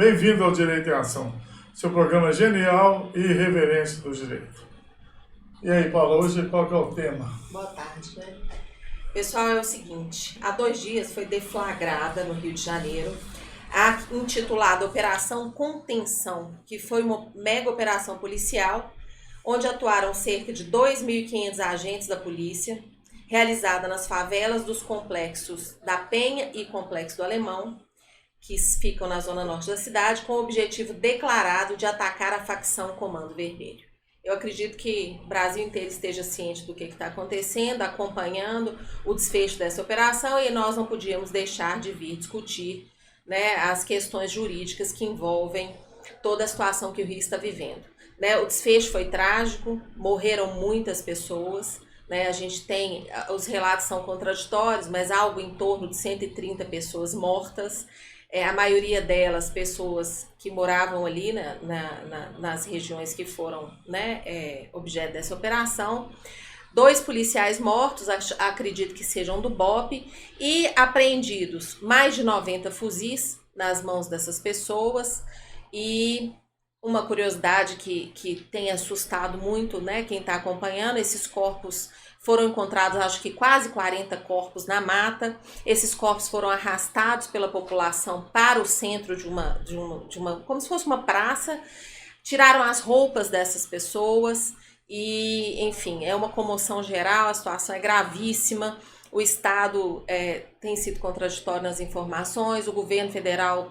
Bem-vindo ao Direito em Ação, seu programa genial e irreverente do direito. E aí, Paula, hoje qual que é o tema? Boa tarde, né? Pessoal, é o seguinte, há 2 dias foi deflagrada no Rio de Janeiro a intitulada Operação Contenção, que foi uma mega operação policial, onde atuaram cerca de 2.500 agentes da polícia, realizada nas favelas dos complexos da Penha e Complexo do Alemão, que ficam na zona norte da cidade, com o objetivo declarado de atacar a facção Comando Vermelho. Eu acredito que o Brasil inteiro esteja ciente do que está acontecendo, acompanhando o desfecho dessa operação, e nós não podíamos deixar de vir discutir, né, as questões jurídicas que envolvem toda a situação que o Rio está vivendo. Né? O desfecho foi trágico, morreram muitas pessoas, né? A gente tem, os relatos são contraditórios, mas algo em torno de 130 pessoas mortas. A maioria delas, pessoas que moravam ali nas regiões que foram, né, objeto dessa operação. 2 policiais mortos, acredito que sejam do BOPE, e apreendidos mais de 90 fuzis nas mãos dessas pessoas. E uma curiosidade que tem assustado muito, né, quem está acompanhando, esses corpos foram encontrados, acho que quase 40 corpos na mata. Esses corpos foram arrastados pela população para o centro de uma como se fosse uma praça. Tiraram as roupas dessas pessoas e, enfim, é uma comoção geral, a situação é gravíssima. O Estado tem sido contraditório nas informações, o governo federal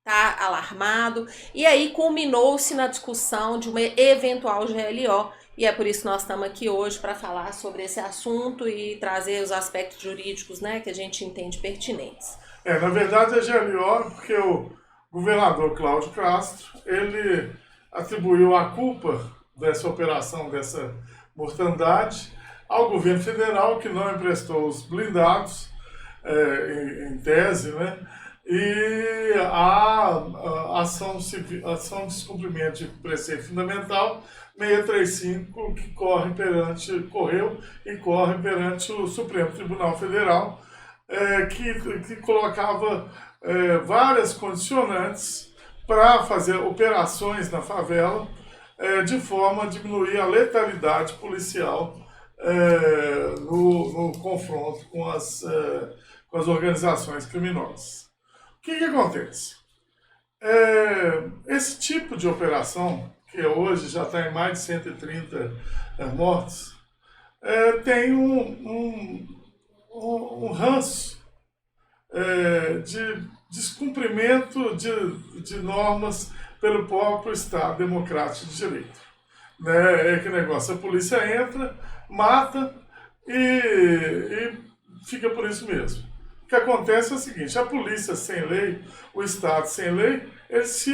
está alarmado, e aí culminou-se na discussão de uma eventual GLO, e é por isso que nós estamos aqui hoje para falar sobre esse assunto e trazer os aspectos jurídicos, né, que a gente entende pertinentes. Na verdade, a GLO, porque o governador Cláudio Castro, ele atribuiu a culpa dessa operação, dessa mortandade, ao governo federal, que não emprestou os blindados, em tese, né? E a ação de descumprimento de preceito fundamental 635, que correu e corre perante o Supremo Tribunal Federal, que colocava várias condicionantes para fazer operações na favela, de forma a diminuir a letalidade policial no confronto com as organizações criminosas. O que acontece? Esse tipo de operação, que hoje já está em mais de 130 mortes, tem um ranço de descumprimento de normas pelo próprio Estado Democrático de Direito. Né? É que negócio, a polícia entra, mata e fica por isso mesmo. O que acontece é o seguinte: a polícia sem lei, o Estado sem lei, ele se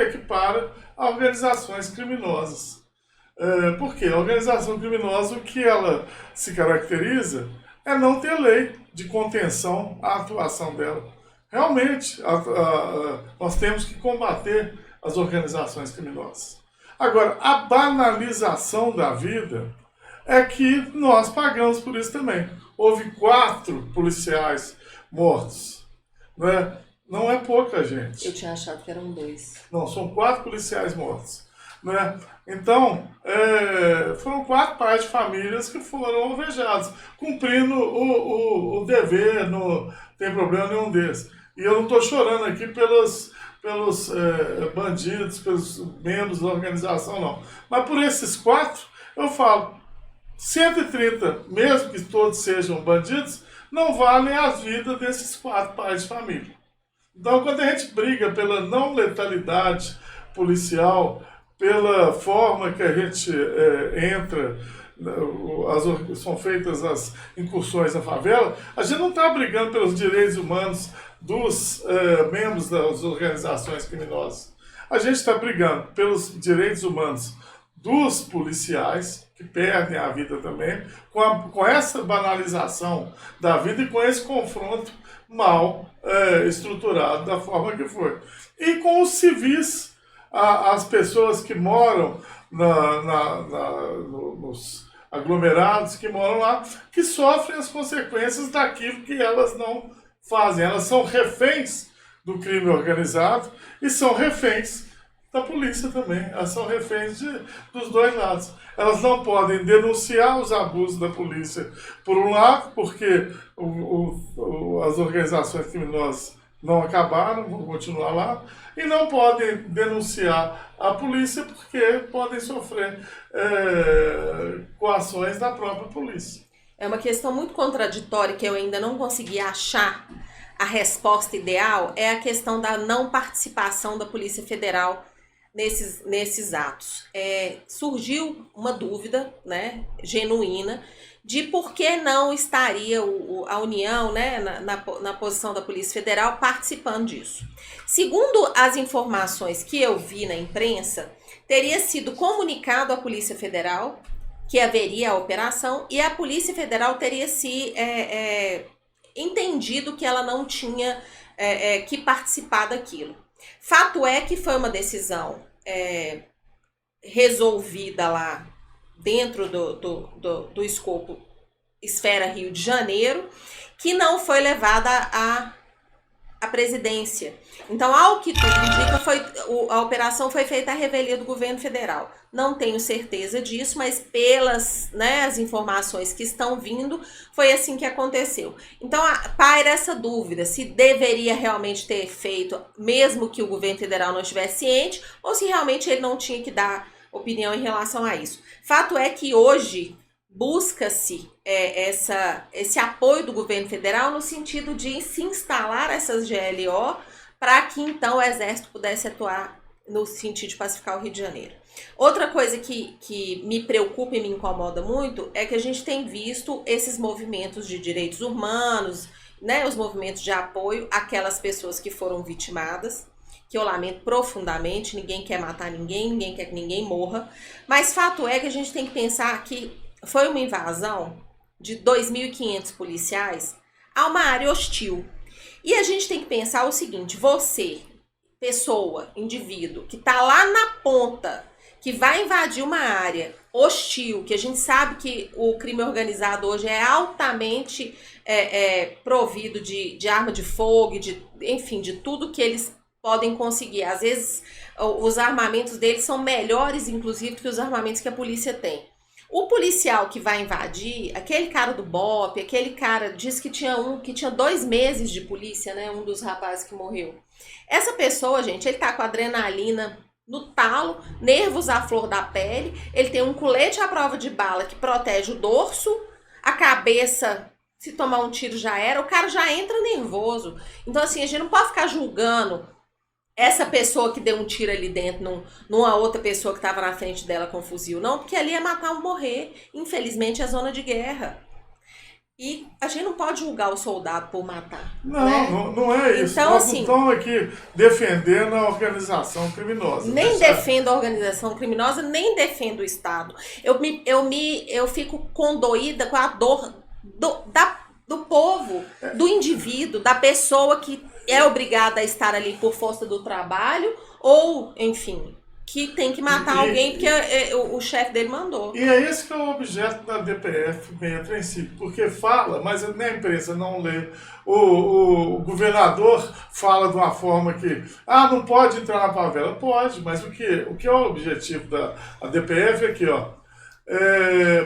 equipara a organizações criminosas. Por quê? A organização criminosa, o que ela se caracteriza é não ter lei de contenção à atuação dela. Realmente, nós temos que combater as organizações criminosas. Agora, a banalização da vida é que nós pagamos por isso também. Houve 4 policiais mortos, né? Não é pouca gente. Eu tinha achado que eram 2. Não, são 4 policiais mortos, né? Então, foram 4 pais de famílias que foram alvejados, cumprindo o dever, não tem problema nenhum desse. E eu não estou chorando aqui pelos bandidos, pelos membros da organização, não. Mas por esses 4, eu falo, 130, mesmo que todos sejam bandidos, não valem as vidas desses 4 pais de família. Então, quando a gente briga pela não letalidade policial, pela forma que a gente entra, são feitas as incursões na favela, a gente não está brigando pelos direitos humanos dos membros das organizações criminosas. A gente está brigando pelos direitos humanos dos policiais, que perdem a vida também, com essa banalização da vida e com esse confronto mal estruturado da forma que foi. E com os civis, as pessoas que moram nos aglomerados, que moram lá, que sofrem as consequências daquilo que elas não fazem. Elas são reféns do crime organizado e são reféns da polícia também. Elas são reféns dos dois lados. Elas não podem denunciar os abusos da polícia, por um lado, porque as organizações criminosas não acabaram, vão continuar lá, e não podem denunciar a polícia porque podem sofrer coações da própria polícia. É uma questão muito contraditória que eu ainda não consegui achar a resposta ideal, é a questão da não participação da Polícia Federal nesses atos. Surgiu uma dúvida, né, genuína de por que não estaria a União, né, na posição da Polícia Federal participando disso. Segundo as informações que eu vi na imprensa, teria sido comunicado à Polícia Federal que haveria a operação e a Polícia Federal teria se entendido que ela não tinha que participar daquilo. Fato é que foi uma decisão resolvida lá dentro do escopo Esfera Rio de Janeiro, que não foi levada à presidência. Então, ao que tudo indica, a operação foi feita à revelia do governo federal. Não tenho certeza disso, mas pelas as informações que estão vindo, foi assim que aconteceu. Então, paira essa dúvida, se deveria realmente ter feito, mesmo que o governo federal não estivesse ciente, ou se realmente ele não tinha que dar opinião em relação a isso. Fato é que hoje busca-se esse apoio do governo federal no sentido de se instalar essas GLO para que então o Exército pudesse atuar no sentido de pacificar o Rio de Janeiro. Outra coisa que me preocupa e me incomoda muito é que a gente tem visto esses movimentos de direitos humanos, né, os movimentos de apoio àquelas pessoas que foram vitimadas, que eu lamento profundamente, ninguém quer matar ninguém, ninguém quer que ninguém morra, mas fato é que a gente tem que pensar que foi uma invasão de 2.500 policiais a uma área hostil. E a gente tem que pensar o seguinte, você, pessoa, indivíduo, que está lá na ponta, que vai invadir uma área hostil, que a gente sabe que o crime organizado hoje é altamente provido de arma de fogo, enfim, de tudo que eles podem conseguir. Às vezes, os armamentos deles são melhores, inclusive, que os armamentos que a polícia tem. O policial que vai invadir, aquele cara do BOPE, aquele cara diz que tinha 2 meses de polícia, né? Um dos rapazes que morreu. Essa pessoa, gente, ele tá com adrenalina no talo, nervos à flor da pele, ele tem um colete à prova de bala que protege o dorso, a cabeça, se tomar um tiro já era, o cara já entra nervoso. Então, assim, a gente não pode ficar julgando essa pessoa que deu um tiro ali dentro numa outra pessoa que estava na frente dela com um fuzil, não, porque ali é matar ou morrer. Infelizmente é zona de guerra. E a gente não pode julgar o soldado por matar. Não, né? não é isso. Então, nós assim, não estamos aqui defendendo a organização criminosa. Nem defendo a organização criminosa, nem defendo o Estado. Eu fico condoída com a dor do povo, do indivíduo, da pessoa que é obrigada a estar ali por força do trabalho ou, enfim, que tem que matar alguém porque o chefe dele mandou. E é esse que é o objeto da DPF 635, porque fala, mas a imprensa não lê. O governador fala de uma forma que, não pode entrar na favela. Pode, mas o que é o objetivo da DPF é aqui,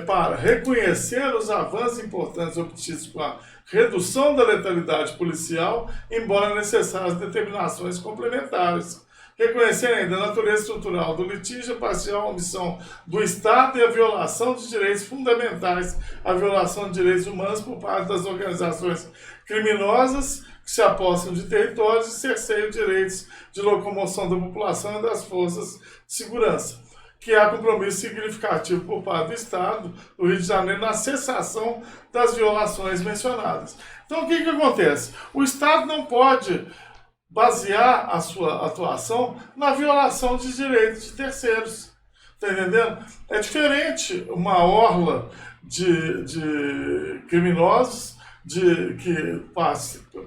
para reconhecer os avanços importantes obtidos com a redução da letalidade policial, embora necessárias determinações complementares. Reconhecer ainda a natureza estrutural do litígio, a parcial omissão do Estado e a violação de direitos fundamentais, a violação de direitos humanos por parte das organizações criminosas que se apossam de territórios e cerceiam direitos de locomoção da população e das forças de segurança. Que há compromisso significativo por parte do Estado do Rio de Janeiro na cessação das violações mencionadas. Então, o que acontece? O Estado não pode basear a sua atuação na violação de direitos de terceiros. Está entendendo? É diferente uma orla de criminosos que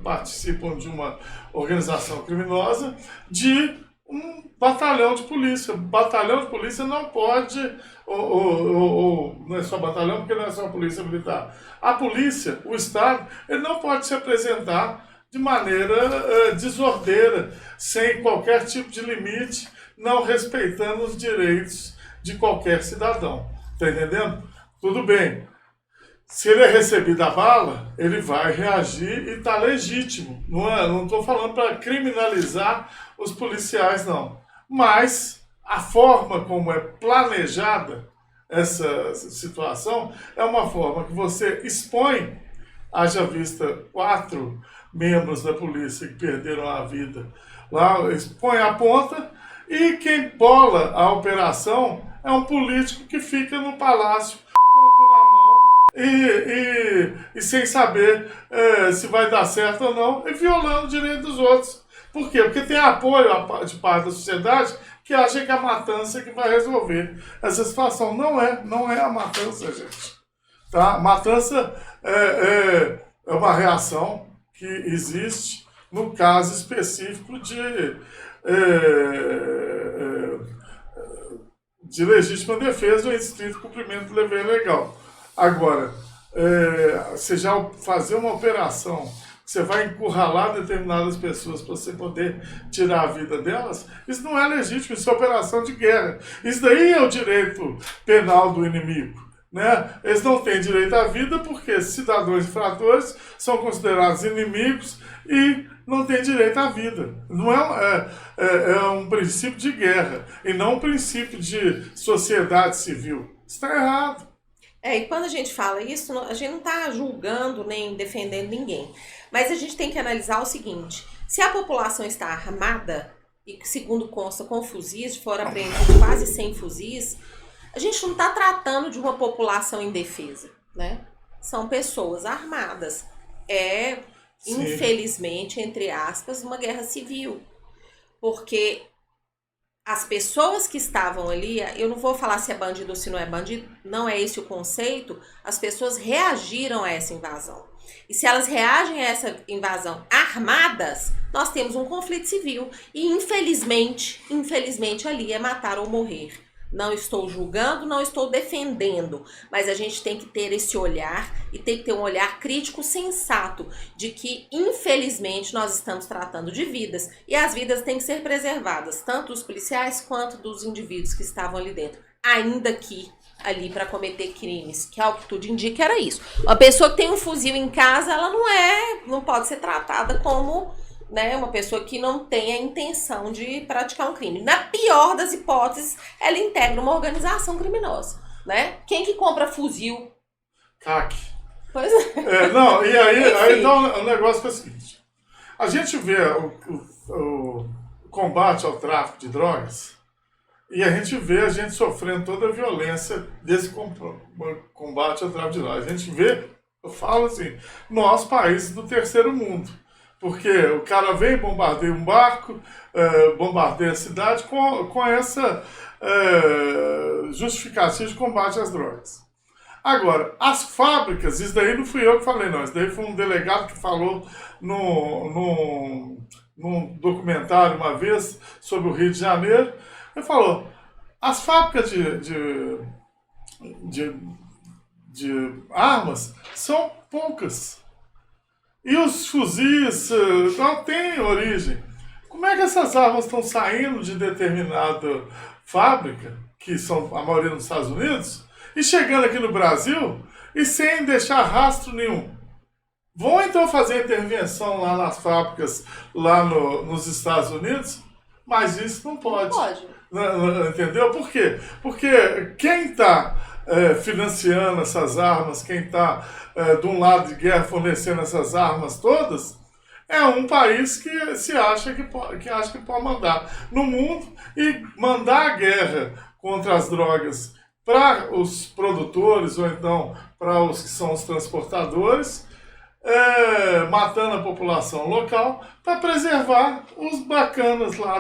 participam de uma organização criminosa de um batalhão de polícia. Batalhão de polícia não pode, não é só batalhão, porque não é só a polícia militar. A polícia, o Estado, ele não pode se apresentar de maneira desordeira, sem qualquer tipo de limite, não respeitando os direitos de qualquer cidadão. Está entendendo? Tudo bem. Se ele é recebido a bala, ele vai reagir e está legítimo. Não estou falando para criminalizar os policiais, não. Mas a forma como é planejada essa situação é uma forma que você expõe, haja vista 4 membros da polícia que perderam a vida lá, expõe a ponta, e quem bola a operação é um político que fica no palácio e sem saber se vai dar certo ou não, e violando o direito dos outros. Por quê? Porque tem apoio de parte da sociedade que acha que é a matança que vai resolver essa situação. Não é a matança, gente. Tá? Matança é uma reação que existe no caso específico de legítima defesa ou estrito cumprimento do dever legal. Agora, você já fazer uma operação, você vai encurralar determinadas pessoas para você poder tirar a vida delas, isso não é legítimo, isso é operação de guerra. Isso daí é o direito penal do inimigo. Né? Eles não têm direito à vida porque cidadãos infratores são considerados inimigos e não têm direito à vida. Não é um princípio de guerra e não um princípio de sociedade civil. Isso está errado. E quando a gente fala isso, a gente não está julgando nem defendendo ninguém. Mas a gente tem que analisar o seguinte: se a população está armada, e segundo consta com fuzis, foram apreendidos quase 100 fuzis, a gente não está tratando de uma população indefesa, né? São pessoas armadas. Sim. Infelizmente, entre aspas, uma guerra civil. Porque as pessoas que estavam ali, eu não vou falar se é bandido ou se não é bandido, não é esse o conceito, as pessoas reagiram a essa invasão. E se elas reagem a essa invasão armadas, nós temos um conflito civil. E infelizmente ali é matar ou morrer. Não estou julgando, não estou defendendo, mas a gente tem que ter esse olhar e tem que ter um olhar crítico sensato de que, infelizmente, nós estamos tratando de vidas e as vidas têm que ser preservadas, tanto dos policiais quanto dos indivíduos que estavam ali dentro, ainda que ali para cometer crimes, que ao que tudo indica era isso. Uma pessoa que tem um fuzil em casa, ela não pode ser tratada como, né, uma pessoa que não tem a intenção de praticar um crime. Na pior das hipóteses, ela integra uma organização criminosa, né? Quem que compra fuzil? CAC. Pois é. Não, e aí então o negócio é o seguinte: a gente vê o combate ao tráfico de drogas e a gente vê a gente sofrendo toda a violência desse combate ao tráfico de drogas. A gente vê, eu falo assim, nós, países do terceiro mundo. Porque o cara vem, bombardeia um barco, bombardeia a cidade com essa justificativa de combate às drogas. Agora, as fábricas, isso daí não fui eu que falei, não. Isso daí foi um delegado que falou num documentário uma vez sobre o Rio de Janeiro. Ele falou, as fábricas de armas são poucas. E os fuzis não têm origem. Como é que essas armas estão saindo de determinada fábrica, que são a maioria nos Estados Unidos, e chegando aqui no Brasil e sem deixar rastro nenhum? Vão então fazer intervenção lá nas fábricas, lá nos Estados Unidos? Mas isso não pode. Não pode. Entendeu? Por quê? Porque quem está financiando essas armas, quem está de um lado de guerra fornecendo essas armas todas, é um país que acha que pode mandar no mundo e mandar a guerra contra as drogas para os produtores ou então para os que são os transportadores, matando a população local para preservar os bacanas lá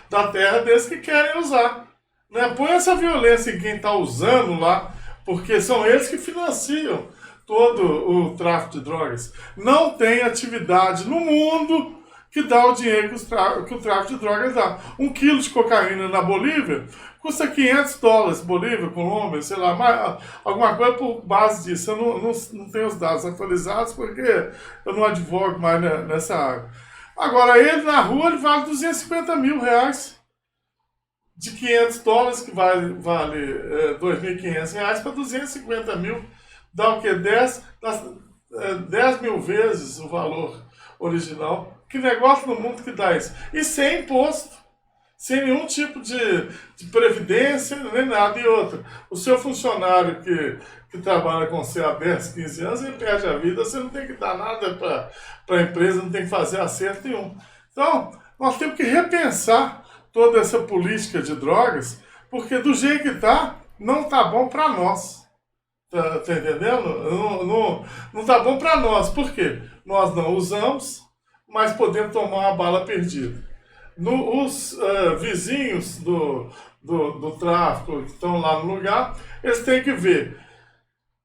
da terra deles que querem usar. Né? Põe essa violência em quem está usando lá, porque são eles que financiam todo o tráfico de drogas. Não tem atividade no mundo que dá o dinheiro que o tráfico de drogas dá. 1 quilo de cocaína na Bolívia custa $500, Bolívia, Colômbia, sei lá, alguma coisa por base disso. Eu não tenho os dados atualizados porque eu não advogo mais nessa área. Agora, ele na rua ele vale R$250 mil. De $500, que vale R$2.500, para R$250 mil, dá o quê? 10 mil vezes o valor original. Que negócio no mundo que dá isso? E sem imposto, sem nenhum tipo de previdência, nem nada. E outra, o seu funcionário que trabalha com você há 10, 15 anos, ele perde a vida, você não tem que dar nada para a empresa, não tem que fazer acerto nenhum. Então, nós temos que repensar toda essa política de drogas, porque do jeito que está, não está bom para nós. Tá entendendo? Não tá bom para nós. Por quê? Nós não usamos, mas podemos tomar uma bala perdida. Os vizinhos do tráfico que estão lá no lugar, eles têm que ver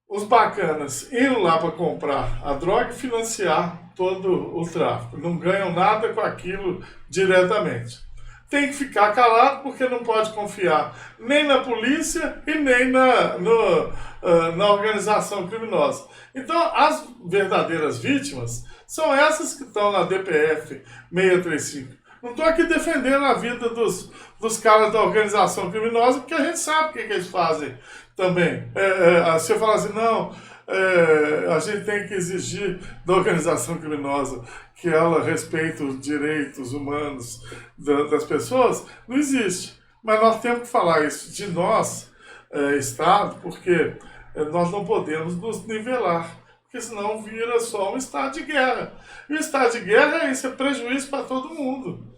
os bacanas indo lá para comprar a droga e financiar todo o tráfico. Não ganham nada com aquilo diretamente. Tem que ficar calado porque não pode confiar nem na polícia e nem na organização criminosa. Então, as verdadeiras vítimas são essas que estão na DPF 635. Não estou aqui defendendo a vida dos caras da organização criminosa, porque a gente sabe o que eles fazem também. Você fala assim, não, a gente tem que exigir da organização criminosa que ela respeite os direitos humanos das pessoas, não existe. Mas nós temos que falar isso de nós, Estado, porque nós não podemos nos nivelar, porque senão vira só um estado de guerra. E o estado de guerra é isso, é prejuízo para todo mundo.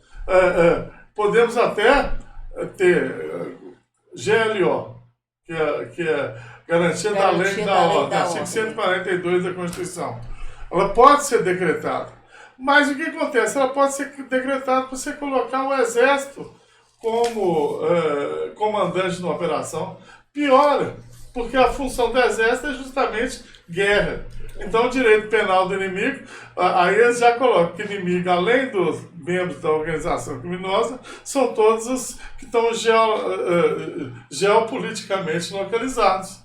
Podemos até ter GLO, que é Garantia da Lei da Ordem, artigo 142 da Constituição. Ela pode ser decretada. Mas o que acontece? Ela pode ser decretada para você colocar o Exército como comandante de uma operação. Piora, porque a função do Exército é justamente guerra. Então, o direito penal do inimigo, aí eles já colocam que inimigo, além dos membros da organização criminosa, são todos os que estão geopoliticamente localizados.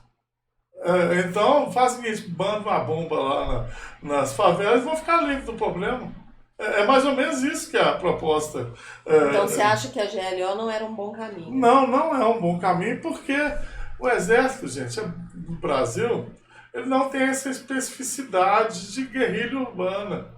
Então, faz o seguinte, banda uma bomba lá nas favelas e vão ficar livres do problema. É mais ou menos isso que é a proposta. Então, você acha que a GLO não era um bom caminho? Não é um bom caminho, porque o Exército, gente, do Brasil, ele não tem essa especificidade de guerrilha urbana.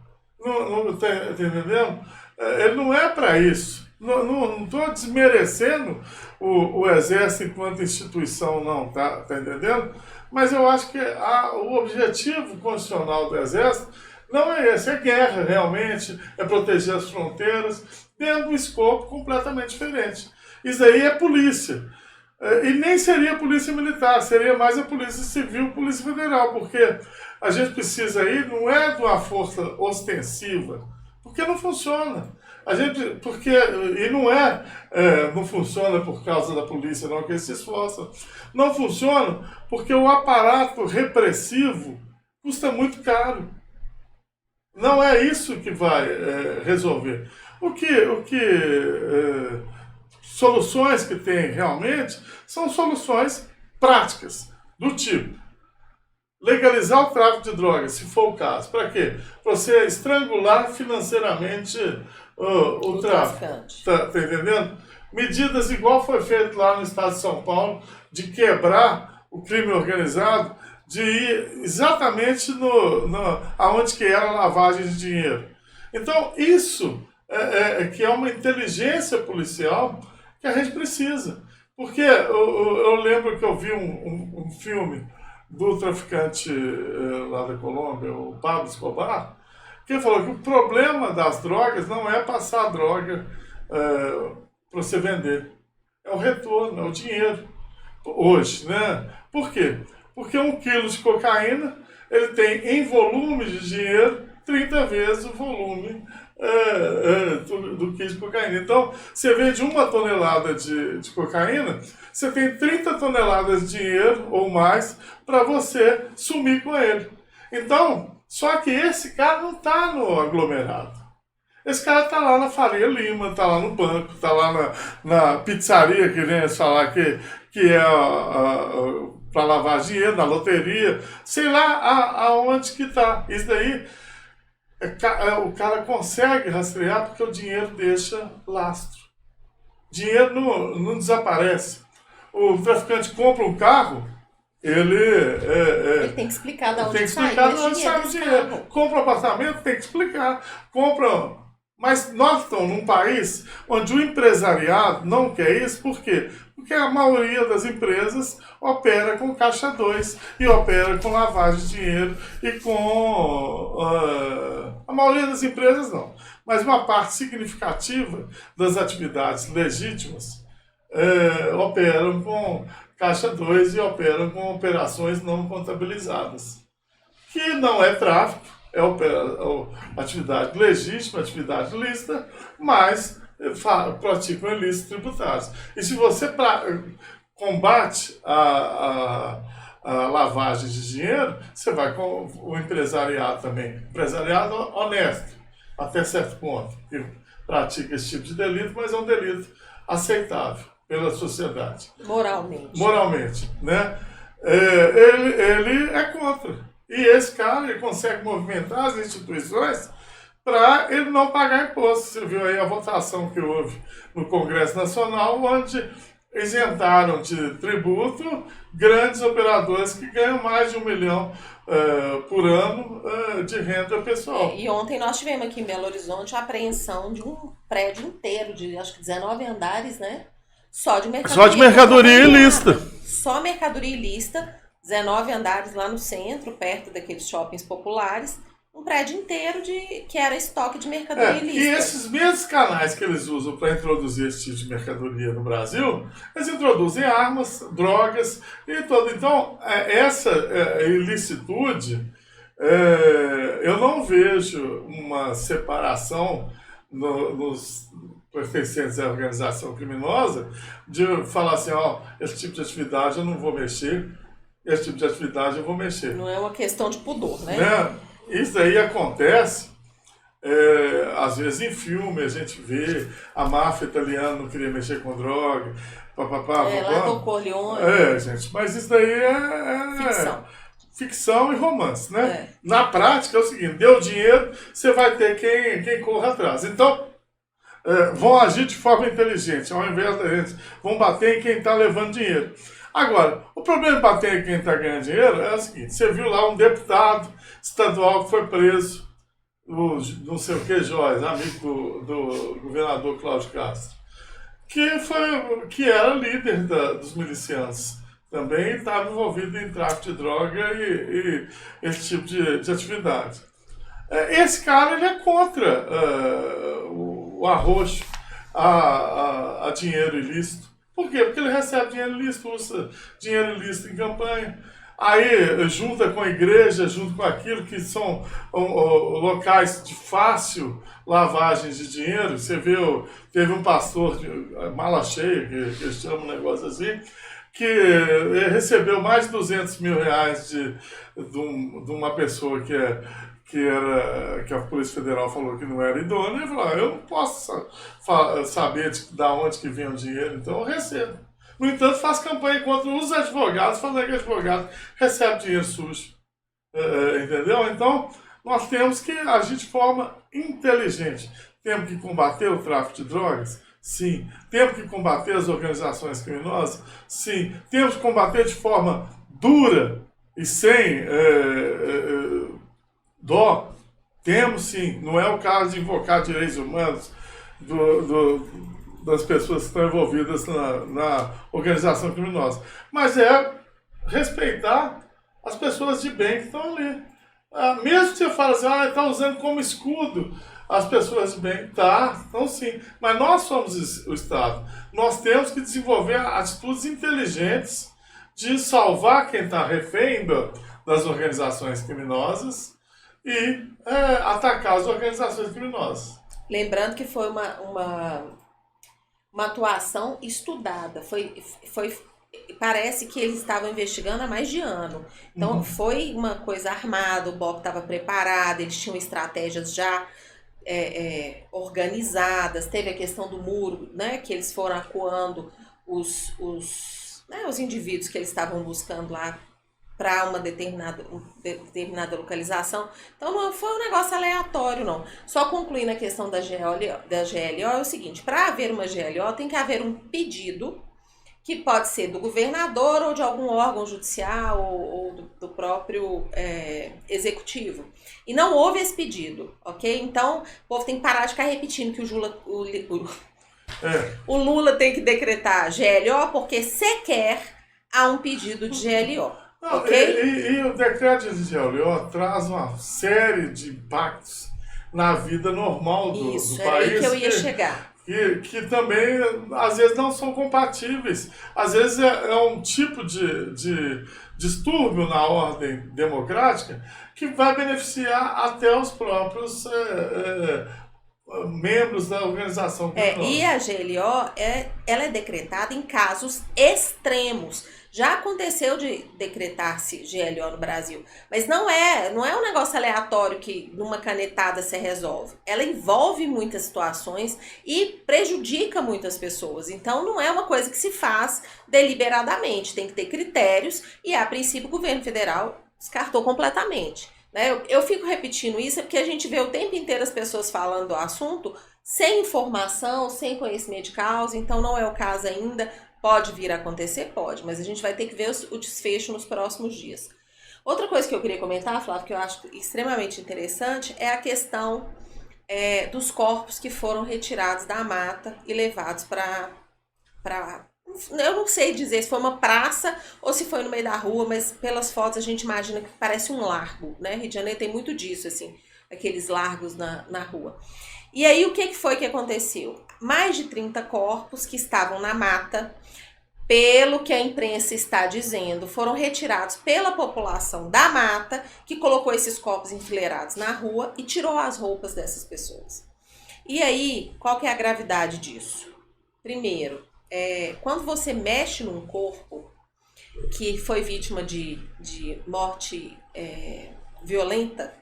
Tá entendendo? Ele não é para isso. Não estou desmerecendo o Exército enquanto instituição, não, tá entendendo? Mas eu acho que o objetivo constitucional do Exército não é esse, é guerra realmente, é proteger as fronteiras, dentro de um escopo completamente diferente. Isso aí é polícia. E nem seria polícia militar, seria mais a polícia civil, polícia federal, porque a gente precisa aí, não é de uma força ostensiva, porque não funciona. E não funciona por causa da polícia, não, que eles se esforçam. Não funciona porque o aparato repressivo custa muito caro. Não é isso que vai resolver. Soluções que tem realmente são soluções práticas, do tipo legalizar o tráfico de drogas, se for o caso. Para quê? Para você estrangular financeiramente o tráfico. Tá entendendo? Medidas igual foi feito lá no estado de São Paulo, de quebrar o crime organizado, de ir exatamente aonde que era a lavagem de dinheiro. Então, isso que é uma inteligência policial que a gente precisa. Porque eu lembro que eu vi um filme do traficante lá da Colômbia, o Pablo Escobar, que falou que o problema das drogas não é passar a droga para você vender. É o retorno, é o dinheiro. Hoje, né? Por quê? Porque 1 quilo de cocaína, ele tem em volume de dinheiro 30 vezes o volume do quilo de cocaína. Então, você vende 1 tonelada de cocaína, você tem 30 toneladas de dinheiro ou mais para você sumir com ele. Então, só que esse cara não está no aglomerado. Esse cara tá lá na Faria Lima, tá lá no banco, tá lá na pizzaria, querendo falar que é para lavar dinheiro, na loteria, sei lá aonde que tá. Isso daí, o cara consegue rastrear porque o dinheiro deixa lastro. Dinheiro não desaparece. O traficante compra um carro, Ele tem que explicar de onde sai o dinheiro. Compra um apartamento, tem que explicar. Mas nós estamos num país onde o empresariado não quer isso, por quê? Porque a maioria das empresas opera com caixa 2 e opera com lavagem de dinheiro e com... a maioria das empresas não. Mas uma parte significativa das atividades legítimas operam com caixa 2 e operam com operações não contabilizadas. Que não é tráfico, é atividade legítima, atividade lícita, mas praticam ilícitos tributários. E se você combate a lavagem de dinheiro, você vai com o empresariado também. Empresariado honesto, até certo ponto, que pratica esse tipo de delito, mas é um delito aceitável pela sociedade. Moralmente, né? Ele é contra. E esse cara, ele consegue movimentar as instituições para ele não pagar imposto. Você viu aí a votação que houve no Congresso Nacional, onde isentaram de tributo grandes operadores que ganham mais de 1 milhão por ano de renda pessoal. E ontem nós tivemos aqui em Belo Horizonte a apreensão de um prédio inteiro, de acho que 19 andares, né? Só de mercadoria ilícita. Só mercadoria ilícita. 19 andares lá no centro, perto daqueles shoppings populares, um prédio inteiro que era estoque de mercadoria ilícita. E esses mesmos canais que eles usam para introduzir esse tipo de mercadoria no Brasil, eles introduzem armas, drogas e tudo. Então, essa ilicitude, eu não vejo uma separação nos pertencentes à organização criminosa de falar assim, esse tipo de atividade eu não vou mexer, esse tipo de atividade eu vou mexer. Não é uma questão de pudor, né? Isso aí acontece, às vezes em filme, a gente vê a máfia italiana não queria mexer com droga, lá do Corleone. Gente, mas isso daí é ficção e romance, né? Na prática é o seguinte, deu dinheiro, você vai ter quem corra atrás. Então, vão agir de forma inteligente, ao invés da gente, vão bater em quem está levando dinheiro. Agora, o problema de bater em quem está ganhando dinheiro é o seguinte, você viu lá um deputado estadual que foi preso, não sei o que, Joyce, amigo do governador Cláudio Castro, que era líder dos milicianos, também estava envolvido em tráfico de droga e esse tipo de atividade. Esse cara ele é contra o arroxo a dinheiro ilícito. Por quê? Porque ele recebe dinheiro ilícito, usa dinheiro ilícito em campanha. Aí junta com a igreja, junto com aquilo que são locais de fácil lavagem de dinheiro. Você viu, teve um pastor de mala cheia, que eles chamam um negócio assim, que recebeu mais de 200 mil reais de uma pessoa que a Polícia Federal falou que não era idônea, e falou, eu não posso saber de onde que vem o dinheiro, então eu recebo. No entanto, faz campanha contra os advogados, falando que advogado recebe dinheiro sujo. Entendeu? Então, nós temos que agir de forma inteligente. Temos que combater o tráfico de drogas? Sim. Temos que combater as organizações criminosas? Sim. Temos que combater de forma dura e sem dó? Temos sim. Não é o caso de invocar direitos humanos das pessoas que estão envolvidas na organização criminosa. Mas é respeitar as pessoas de bem que estão ali. Mesmo que você fale assim, está usando como escudo as pessoas de bem. Então sim. Mas nós somos o Estado. Nós temos que desenvolver atitudes inteligentes de salvar quem está refém das organizações criminosas e atacar as organizações criminosas. Lembrando que foi uma atuação estudada. Parece que eles estavam investigando há mais de ano. Então, foi uma coisa armada, o BOP estava preparado, eles tinham estratégias já organizadas, teve a questão do muro, né, que eles foram acuando os indivíduos que eles estavam buscando lá para uma determinada localização. Então não foi um negócio aleatório, não. Só concluindo a questão da GLO é o seguinte: para haver uma GLO tem que haver um pedido que pode ser do governador ou de algum órgão judicial ou do próprio executivo. E não houve esse pedido, ok? Então, o povo tem que parar de ficar repetindo que o Lula tem que decretar GLO porque sequer há um pedido de GLO, não, ok? E o decreto de GLO traz uma série de impactos na vida normal do país. Isso, era aí que eu ia chegar. Que também, às vezes, não são compatíveis. Às vezes é um tipo de distúrbio na ordem democrática que vai beneficiar até os próprios membros da organização criminosa. E a GLO, ela é decretada em casos extremos. Já aconteceu de decretar-se GLO no Brasil, mas não é um negócio aleatório que numa canetada se resolve. Ela envolve muitas situações e prejudica muitas pessoas. Então não é uma coisa que se faz deliberadamente, tem que ter critérios e a princípio o governo federal descartou completamente. Né? Eu fico repetindo isso porque a gente vê o tempo inteiro as pessoas falando do assunto sem informação, sem conhecimento de causa, então não é o caso ainda. Pode vir a acontecer? Pode, mas a gente vai ter que ver o desfecho nos próximos dias. Outra coisa que eu queria comentar, Flávio, que eu acho extremamente interessante, é a questão dos corpos que foram retirados da mata e levados para... Eu não sei dizer se foi uma praça ou se foi no meio da rua, mas pelas fotos a gente imagina que parece um largo, né? Rio de Janeiro tem muito disso, assim, aqueles largos na rua. E aí o que foi que aconteceu? Mais de 30 corpos que estavam na mata, pelo que a imprensa está dizendo, foram retirados pela população da mata, que colocou esses corpos enfileirados na rua e tirou as roupas dessas pessoas. E aí, qual que é a gravidade disso? Primeiro, quando você mexe num corpo que foi vítima de morte violenta,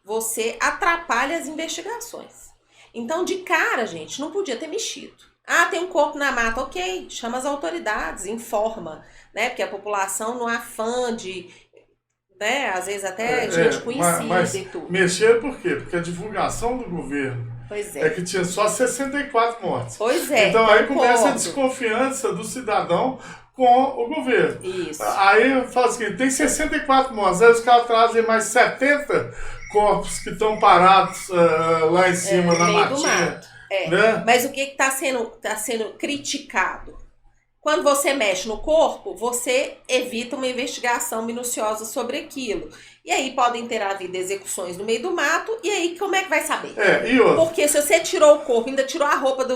você atrapalha as investigações. Então, de cara, gente, não podia ter mexido. Ah, tem um corpo na mata, ok, chama as autoridades, informa, né? Porque a população não há afã de, né? Às vezes até gente conhecida mas e tudo. Mexer por quê? Porque a divulgação do governo é que tinha só 64 mortes. Pois é. Então aí começa a desconfiança do cidadão com o governo. Isso. Aí fala assim, tem 64 mortes, aí os caras trazem mais 70 corpos que estão parados lá em cima na matinha. Né? Mas o que está sendo criticado? Quando você mexe no corpo, você evita uma investigação minuciosa sobre aquilo. E aí podem ter havido execuções no meio do mato, e aí como é que vai saber? Porque se você tirou o corpo, ainda tirou a roupa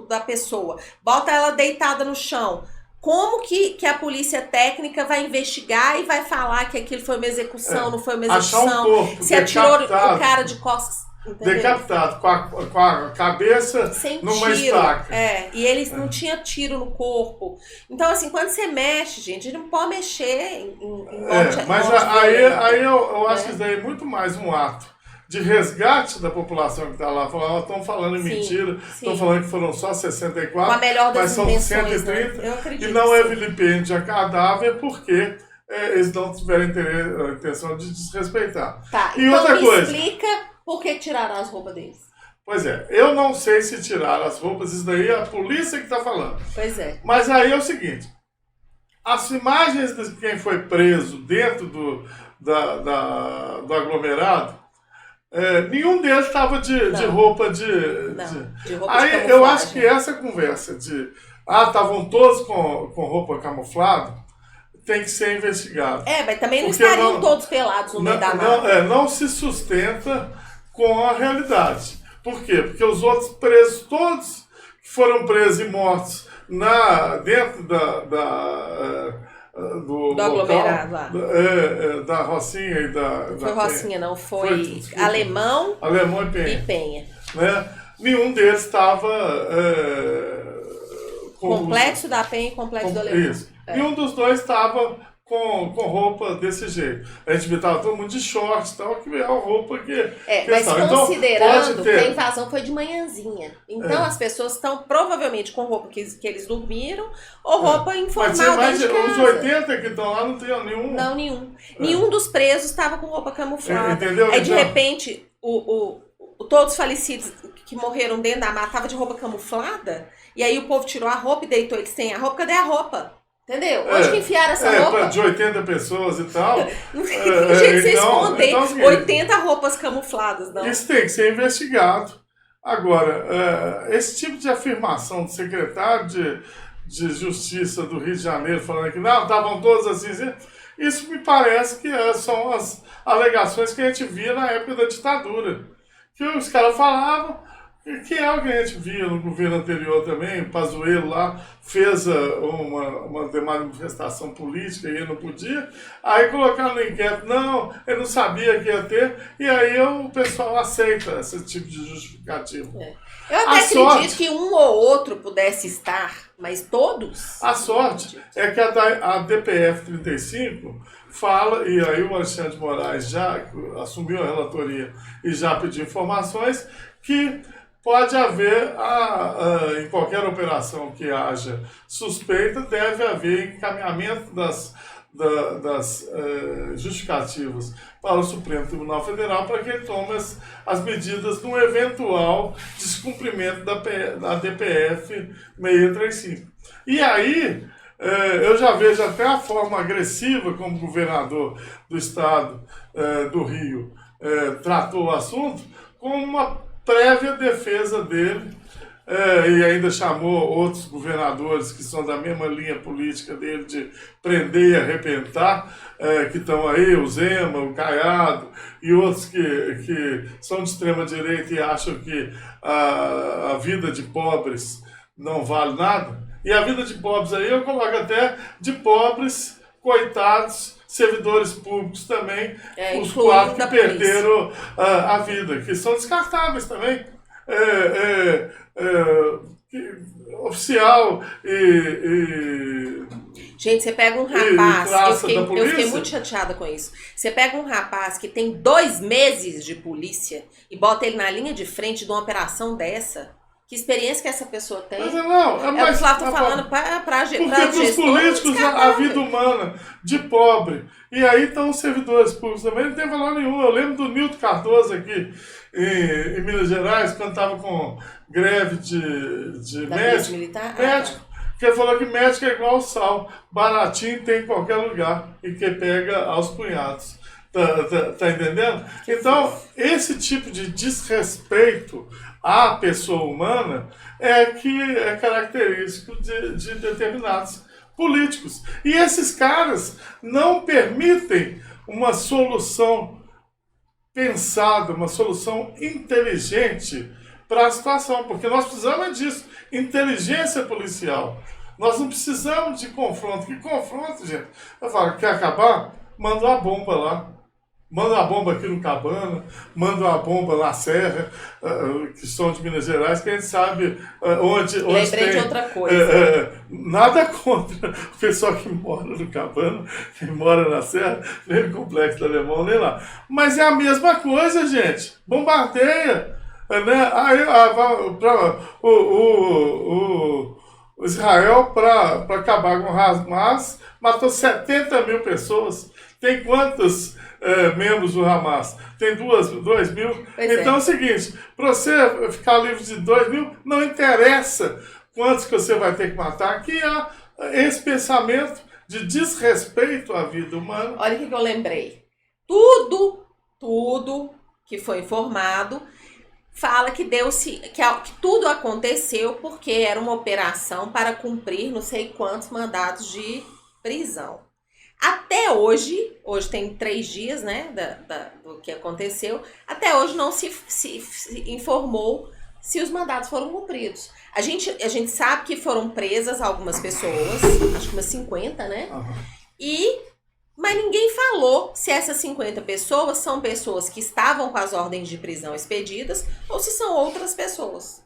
da pessoa, bota ela deitada no chão, como que a polícia técnica vai investigar e vai falar que aquilo foi uma execução, não foi uma execução? Achar um corpo se atirou o cara de costas. Entendeu? Decapitado, com a cabeça sem numa tiro, estaca. E eles não tinham tiro no corpo. Então, assim, quando você mexe, gente, a gente não pode mexer em morte. Mas aí eu acho que isso daí é muito mais um ato de resgate da população que está lá. Estão falando em mentira, estão falando que foram só 64, com a melhor das mas são 130, né? Eu acredito, e não é vilipêndio a cadáver porque eles não tiveram a intenção de desrespeitar. Tá, e então outra coisa, explica por que tiraram as roupas deles. Pois é, eu não sei se tiraram as roupas, isso daí é a polícia que está falando. Pois é. Mas aí é o seguinte, as imagens de quem foi preso dentro do aglomerado, nenhum deles estava de roupa de roupa aí de camuflagem. eu acho que essa conversa de estavam todos com roupa camuflada tem que ser investigado. Mas também não estariam todos pelados no meio da mata. Não se sustenta com a realidade. Por quê? Porque os outros presos, todos que foram presos e mortos dentro do aglomerado lá. Da Rocinha e Não foi Rocinha, não. Foi Alemão e Penha. Né? Nenhum deles estava... Complexo da Penha e Complexo do Alemão. Isso. Nenhum dos dois estava com roupa desse jeito. A gente estava todo mundo de shorts e tal, que é a roupa que... Mas considerando então, que a invasão foi de manhãzinha. Então as pessoas estão provavelmente com roupa que eles dormiram ou roupa informal mas dentro de casa. os 80 que estão lá não tem nenhum. Não, nenhum. Nenhum dos presos estava com roupa camuflada. Entendeu? Aí de repente, todos os falecidos que morreram dentro da mata estavam de roupa camuflada. E aí o povo tirou a roupa e deitou eles sem a roupa. Cadê a roupa? Entendeu? Onde que enfiaram essa roupa? De 80 pessoas e tal. Não tem jeito de você esconder então, 80 roupas camufladas, não. Isso tem que ser investigado. Agora, esse tipo de afirmação do secretário de Justiça do Rio de Janeiro, falando que não, estavam todos assim, isso me parece que são as alegações que a gente via na época da ditadura. Que os caras falavam, que é o que a gente via no governo anterior também, o Pazuello lá fez uma manifestação política e ele não podia, aí colocaram no inquérito, não, ele não sabia que ia ter, e aí o pessoal aceita esse tipo de justificativo. Eu até acredito que um ou outro pudesse estar, mas todos? A sorte é que a DPF 35 fala, e aí o Alexandre de Moraes já assumiu a relatoria e já pediu informações, que pode haver, em qualquer operação que haja suspeita, deve haver encaminhamento das justificativas para o Supremo Tribunal Federal para que ele tome as medidas no eventual descumprimento da DPF 635. E aí, eu já vejo até a forma agressiva como o governador do estado do Rio tratou o assunto como uma prévia defesa dele, e ainda chamou outros governadores que são da mesma linha política dele de prender e arrebentar, que estão aí, o Zema, o Caiado e outros que são de extrema direita e acham que a vida de pobres não vale nada. E a vida de pobres aí eu coloco até de pobres, coitados, servidores públicos também, os quatro que perderam a vida, que são descartáveis também. Oficial Gente, você pega um rapaz, eu fiquei muito chateada com isso. Você pega um rapaz que tem 2 meses de polícia e bota ele na linha de frente de uma operação dessa. Que experiência que essa pessoa tem? Mas não, o que o Flávio está falando para porque para os políticos a vida humana de pobre. E aí estão os servidores públicos também, não tem valor nenhum. Eu lembro do Nilton Cardoso aqui em Minas Gerais, quando estava com greve de médico. Médico. Que ele falou que médico é igual ao sal. Baratinho tem em qualquer lugar e que pega aos punhados. Tá entendendo? Então, esse tipo de desrespeito à pessoa humana é característico de determinados políticos. E esses caras não permitem uma solução pensada, uma solução inteligente para a situação, porque nós precisamos disso, inteligência policial. Nós não precisamos de confronto. Que confronto, gente? Eu falo, quer acabar? Manda uma bomba lá. Manda uma bomba aqui no Cabana, manda uma bomba na Serra, que são de Minas Gerais, que a gente sabe onde Lembrei tem... de outra coisa. Nada contra o pessoal que mora no Cabana, que mora na Serra, nem no Complexo do Alemão, nem lá. Mas é a mesma coisa, gente. Bombardeia. Né? Aí o Israel, para acabar com o Hamas, matou 70 mil pessoas. Tem quantos membros do Hamas? Tem 2 mil? Então é o seguinte, para você ficar livre de 2 mil, não interessa quantos que você vai ter que matar, que há esse pensamento de desrespeito à vida humana. Olha o que eu lembrei. Tudo que foi informado fala que tudo aconteceu porque era uma operação para cumprir não sei quantos mandados de prisão. Até hoje tem 3 dias, né, do que aconteceu, até hoje não se informou se os mandados foram cumpridos. A gente sabe que foram presas algumas pessoas, acho que umas 50, né? Uhum. Mas ninguém falou se essas 50 pessoas são pessoas que estavam com as ordens de prisão expedidas ou se são outras pessoas.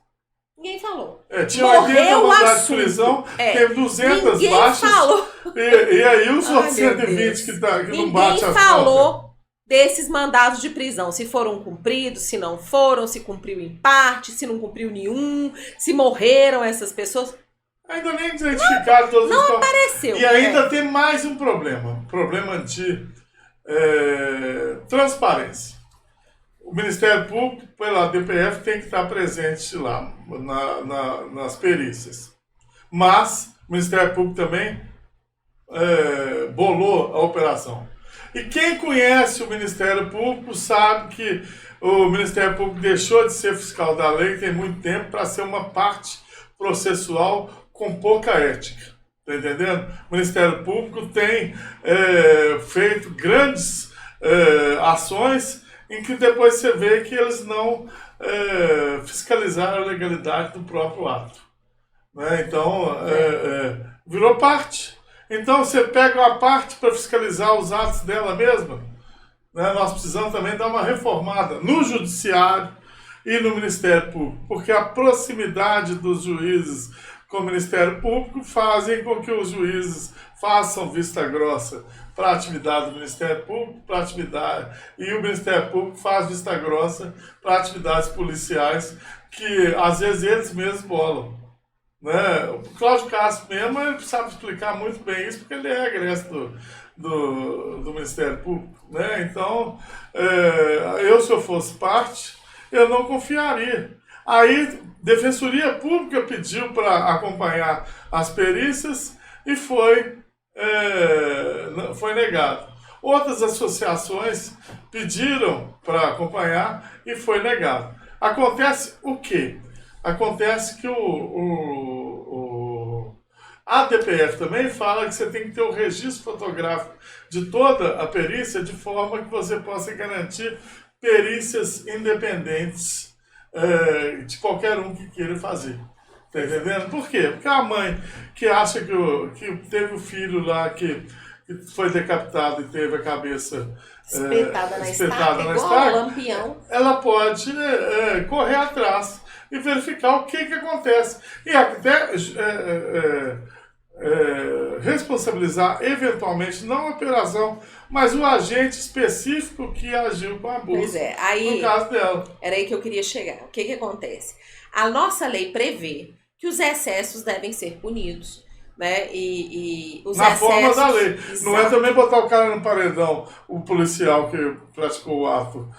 Ninguém falou. Tinha 80 mandados de prisão, teve 200 ninguém baixas. Falou. E aí os Ai, outros meu 120 Deus. que não Ninguém bate as falou desses mandados de prisão, se foram cumpridos, se não foram, se cumpriu em parte, se não cumpriu nenhum, se morreram essas pessoas. Ainda nem identificaram todos os corpos. Apareceu. E ainda tem mais um problema. Problema de transparência. O Ministério Público, pela DPF, tem que estar presente lá nas perícias. Mas o Ministério Público também bolou a operação. E quem conhece o Ministério Público sabe que o Ministério Público deixou de ser fiscal da lei tem muito tempo para ser uma parte processual com pouca ética. Está entendendo? O Ministério Público tem feito grandes ações em que depois você vê que eles não fiscalizaram a legalidade do próprio ato. Né? Então, virou parte. Então, você pega uma parte para fiscalizar os atos dela mesma. Né? Nós precisamos também dar uma reformada no Judiciário e no Ministério Público, porque a proximidade dos juízes com o Ministério Público fazem com que os juízes façam vista grossa para a atividade do Ministério Público, e o Ministério Público faz vista grossa para atividades policiais que, às vezes, eles mesmos bolam. Né? O Cláudio Castro mesmo, ele sabe explicar muito bem isso, porque ele é egresso do Ministério Público. Né? Então, se eu fosse parte, eu não confiaria. Aí, Defensoria Pública pediu para acompanhar as perícias e foi negado. Outras associações pediram para acompanhar e foi negado. Acontece o quê? Acontece que a DPF também fala que você tem que ter o registro fotográfico de toda a perícia de forma que você possa garantir perícias independentes de qualquer um que queira fazer. Tá entendendo? Por quê? Porque a mãe que acha que teve o filho lá que foi decapitado e teve a cabeça espetada na estaca, estaca, lampião. Ela pode correr atrás e verificar o que acontece. E até responsabilizar eventualmente, não a operação, mas o agente específico que agiu com a abuso. Pois é, aí, no caso dela. Era aí que eu queria chegar. O que acontece? A nossa lei prevê que os excessos devem ser punidos. Né? E os na excessos, forma da lei. Exato. Não é também botar o cara no paredão, o policial que praticou o ato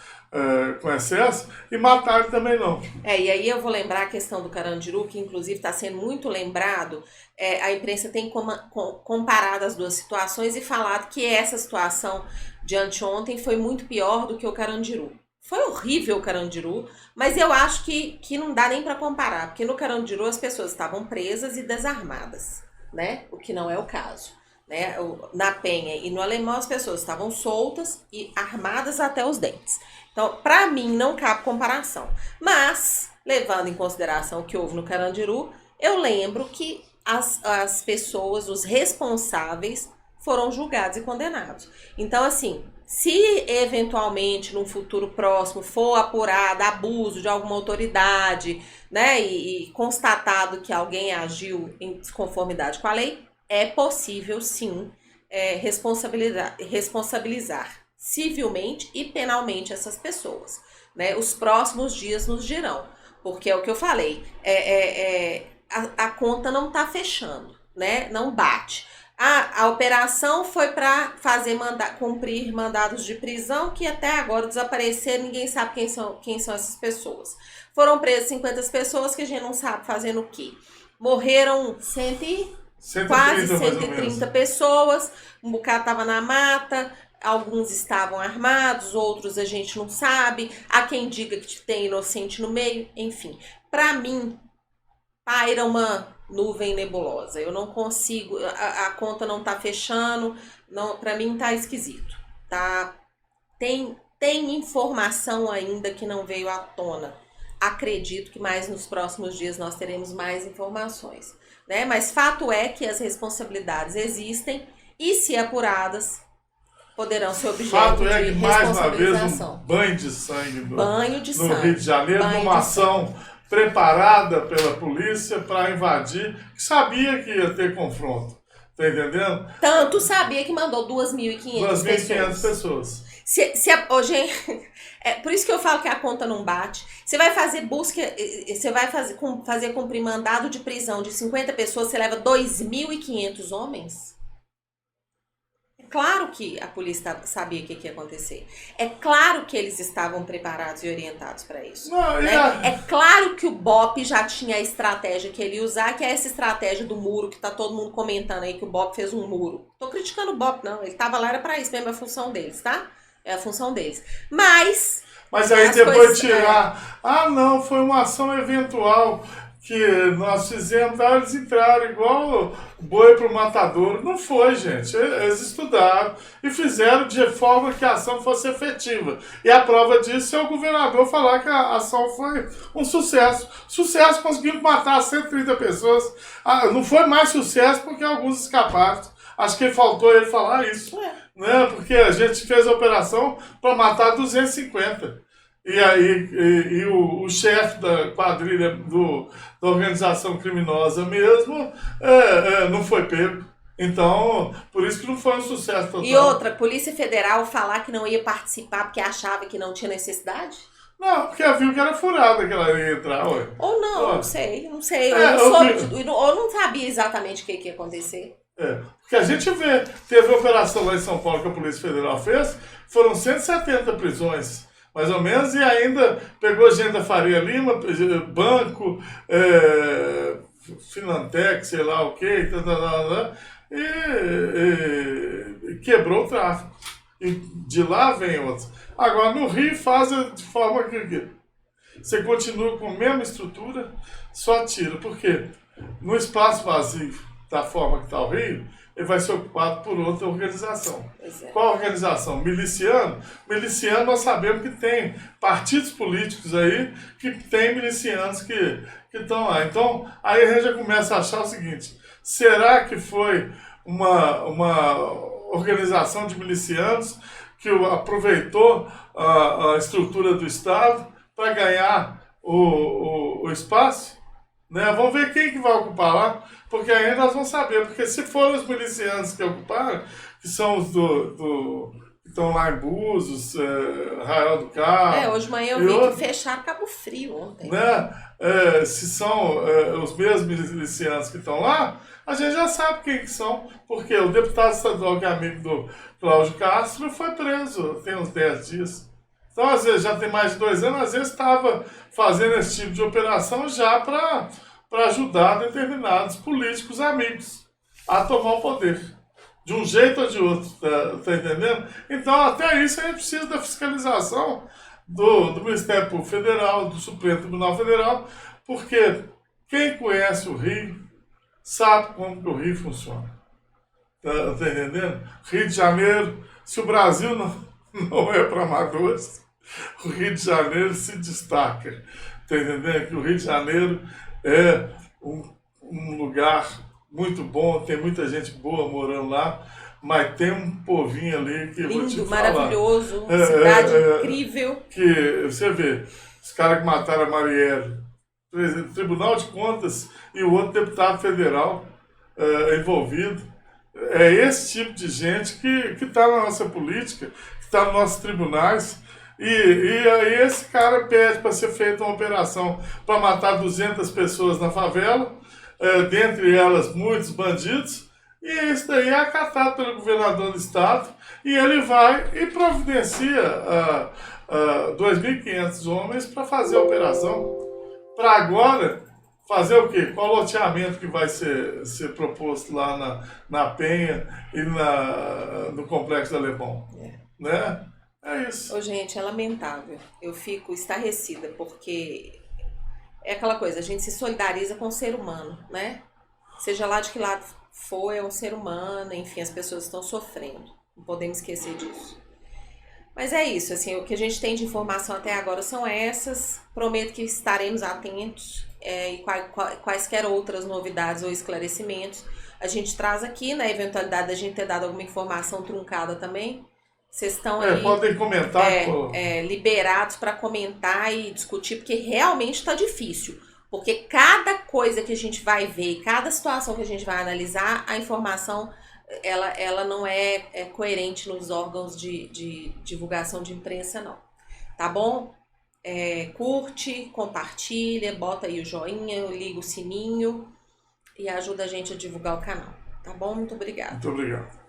com excesso, e matar ele também não. E aí eu vou lembrar a questão do Carandiru, que inclusive está sendo muito lembrado. A imprensa tem comparado as duas situações e falado que essa situação de anteontem foi muito pior do que o Carandiru. Foi horrível o Carandiru, mas eu acho que não dá nem para comparar, porque no Carandiru as pessoas estavam presas e desarmadas. Né? O que não é o caso. Né? Na Penha e no Alemão as pessoas estavam soltas e armadas até os dentes. Então, para mim, não cabe comparação. Mas, levando em consideração o que houve no Carandiru, eu lembro que as pessoas, os responsáveis, foram julgados e condenados. Então, assim, se eventualmente, num futuro próximo, for apurado abuso de alguma autoridade, né, e constatado que alguém agiu em desconformidade com a lei, é possível, sim, responsabilizar civilmente e penalmente essas pessoas. Né? Os próximos dias nos dirão, porque é o que eu falei, a conta não está fechando, né? Não bate. A operação foi para cumprir mandados de prisão que até agora desapareceram, ninguém sabe quem são essas pessoas. Foram presas 50 pessoas que a gente não sabe fazendo o quê. Morreram quase 130 pessoas, um bocado estava na mata, alguns estavam armados, outros a gente não sabe, há quem diga que tem inocente no meio, enfim. Para mim, paira uma nuvem nebulosa. Eu não consigo, a conta não tá fechando, para mim tá esquisito. Tá? Tem informação ainda que não veio à tona. Acredito que mais nos próximos dias nós teremos mais informações. Né? Mas fato é que as responsabilidades existem e, se apuradas, poderão ser objeto fato é de que, mais uma vez, responsabilização. um banho de sangue no Rio de Janeiro, numa ação preparada pela polícia para invadir, que sabia que ia ter confronto. Tá entendendo? Tanto sabia que mandou 2.500 2.500 pessoas. Gente, por isso que eu falo que a conta não bate. Você vai fazer busca, você vai fazer cumprir mandado de prisão de 50 pessoas, você leva 2.500 homens? É claro que a polícia sabia o que ia acontecer. É claro que eles estavam preparados e orientados para isso. Não, Né? É claro que o BOP já tinha a estratégia que ele ia usar, que é essa estratégia do muro, que tá todo mundo comentando aí que o BOP fez um muro. Tô criticando o BOP, não. Ele tava lá, era para isso mesmo, é a função deles, tá? É a função deles. Mas aí depois tirar... Ah, não, foi uma ação eventual que nós fizemos, eles entraram igual boi pro matador. Não foi, gente. Eles estudaram e fizeram de forma que a ação fosse efetiva. E a prova disso é o governador falar que a ação foi um sucesso. Sucesso, conseguimos matar 130 pessoas. Não foi mais sucesso porque alguns escaparam. Acho que faltou ele falar isso. Né? Porque a gente fez a operação para matar 250. E aí o chefe da quadrilha da organização criminosa mesmo não foi pego. Então, por isso que não foi um sucesso total. E outra, Polícia Federal falar que não ia participar porque achava que não tinha necessidade? Não, porque viu que era furada que ela ia entrar, ué. Ou não, não sei. Eu não sabia exatamente o que ia acontecer. Porque a gente vê, teve a operação lá em São Paulo que a Polícia Federal fez, foram 170 prisões, mais ou menos, e ainda pegou gente da Faria Lima, banco, Finantec, sei lá o quê, e quebrou o tráfico. E de lá vem outros. Agora, no Rio, faz de forma que você continua com a mesma estrutura, só tira. Por quê? No espaço vazio, da forma que está o Rio, ele vai ser ocupado por outra organização. Qual organização? Miliciano? Miliciano nós sabemos que tem partidos políticos aí que tem milicianos que estão lá. Então, aí a gente já começa a achar o seguinte, será que foi uma organização de milicianos que aproveitou a estrutura do Estado para ganhar o espaço? Né? Vamos ver quem que vai ocupar lá, porque aí nós vamos saber, porque se forem os milicianos que ocuparam, que são os que estão lá em Búzios, Arraial do Cabo... hoje de manhã eu vi que fecharam Cabo Frio ontem. Né? Se são os mesmos milicianos que estão lá, a gente já sabe quem que são, porque o deputado estadual que é amigo do Cláudio Castro foi preso tem uns 10 dias. Então, às vezes, já tem mais de 2 anos, às vezes estava fazendo esse tipo de operação já para ajudar determinados políticos amigos a tomar o poder. De um jeito ou de outro, tá entendendo? Então, até isso a gente precisa da fiscalização do Ministério Público Federal, do Supremo Tribunal Federal, porque quem conhece o Rio sabe como que o Rio funciona. Tá entendendo? Rio de Janeiro, se o Brasil não é para amadores, o Rio de Janeiro se destaca. Tá entendendo? Que o Rio de Janeiro é um lugar muito bom, tem muita gente boa morando lá, mas tem um povinho ali que lindo, eu vou te falar. Maravilhoso, cidade incrível. Que você vê, os caras que mataram a Marielle, Tribunal de Contas e o outro deputado federal envolvido. É esse tipo de gente que está na nossa política, que está nos nossos tribunais, e aí esse cara pede para ser feita uma operação para matar 200 pessoas na favela, dentre elas muitos bandidos, e isso daí é acatado pelo governador do estado, e ele vai e providencia 2.500 homens para fazer a operação. Para agora, fazer o quê? Qual o loteamento que vai ser proposto lá na Penha e no Complexo da Leblon? Né? É isso. Gente, é lamentável. Eu fico estarrecida, porque é aquela coisa, a gente se solidariza com o ser humano, né? Seja lá de que lado for, é um ser humano, enfim, as pessoas estão sofrendo. Não podemos esquecer disso. Mas é isso, assim, o que a gente tem de informação até agora são essas. Prometo que estaremos atentos e quaisquer outras novidades ou esclarecimentos a gente traz aqui, na eventualidade da gente ter dado alguma informação truncada também. Vocês estão aí podem comentar, liberados para comentar e discutir, porque realmente está difícil. Porque cada coisa que a gente vai ver, cada situação que a gente vai analisar, a informação ela não é coerente nos órgãos de divulgação de imprensa, não. Tá bom? Curte, compartilha, bota aí o joinha, liga o sininho e ajuda a gente a divulgar o canal. Tá bom? Muito obrigada. Muito obrigado.